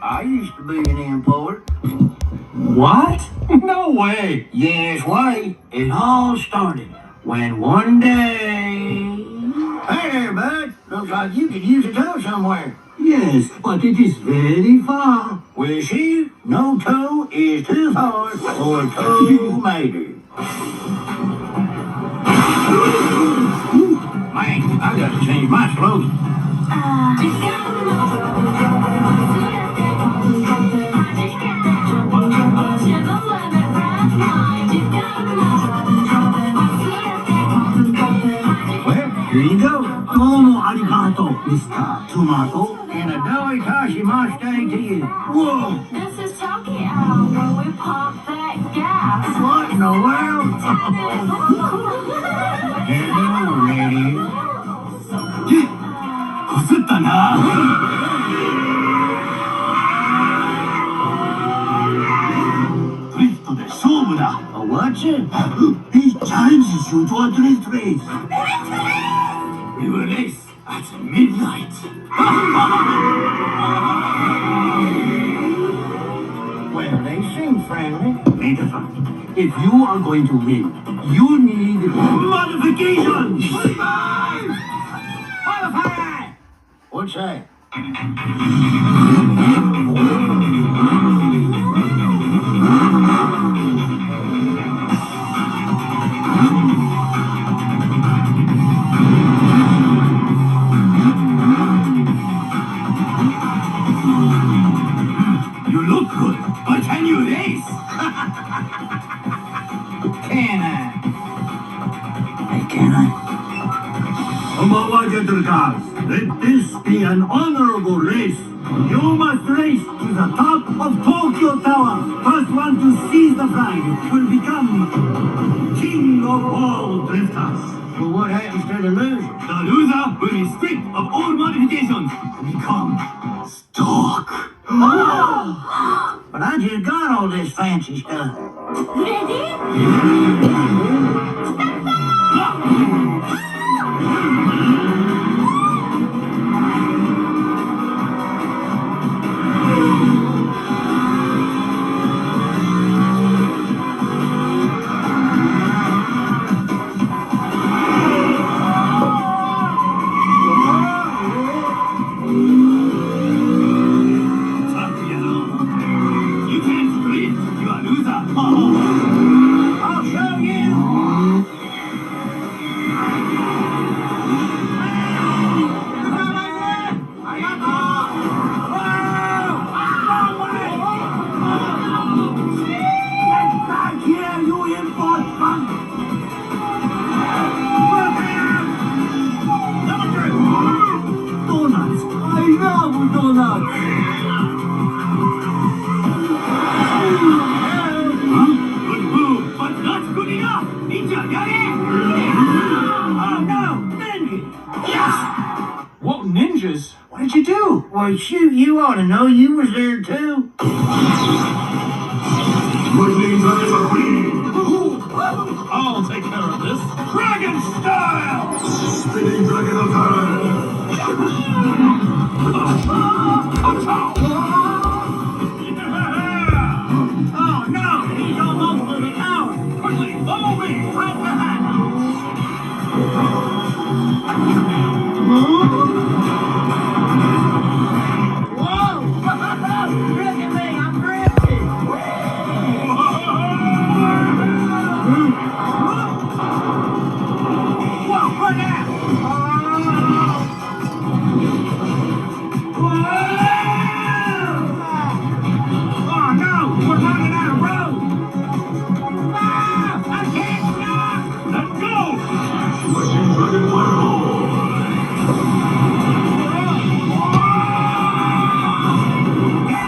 I used to be an importer. What? No way. Yes, way. It all started when one day... Hey there, bud. Looks like you could use a toe somewhere. Yes, but it is very far. Well, see, no toe is too far for a toe mater. Man, I gotta change my slogan. Well, here you go. Domo arigato, Mr. Tomato. And a doughy Kashi Mustang to you. Whoa! This is Tokyo, where we pump that gas. What in the world? Hello, lady. こすったな。ドリフトで勝負だ。What's it? He challenges you to a drift race. We will race at midnight. Well, they seem friendly. Peterson, if you are going to win, you need modifications. Qualify! What's that? You look good, but can you race? Can I? Hey, can I? Come over, gentle cars. Let this be an honorable race. You must race to the top of Tokyo Tower. First one to seize the flag will become king of all drifters. Well, what happens to the loser? The loser will be stripped of all modifications to become stock. But I just got all this fancy stuff. You can't drift, you are a loser. I'll show you. Here you import punk. Donuts. I love donuts. Good move, but not good enough. Ninja, got it? Oh, no, ninja. Yes. Whoa, ninjas? What did you do? Well, shoot, you ought to know you was there, too. I'll take care of this. Dragon style! Spinning dragon of Oh, no, he's almost to the tower. Quickly, follow me! Right behind! Whoa! Look at me, I'm drifting. Whoa, look out! Oh, no, we're running out of road. I can't stop. Let's go! Machine dragon fireball! Get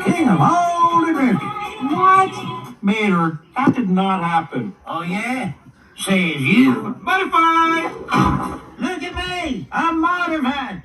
King of all adventures. What? Mater, that did not happen. Oh, yeah? Says you. Butterfly! Look at me. I'm modified.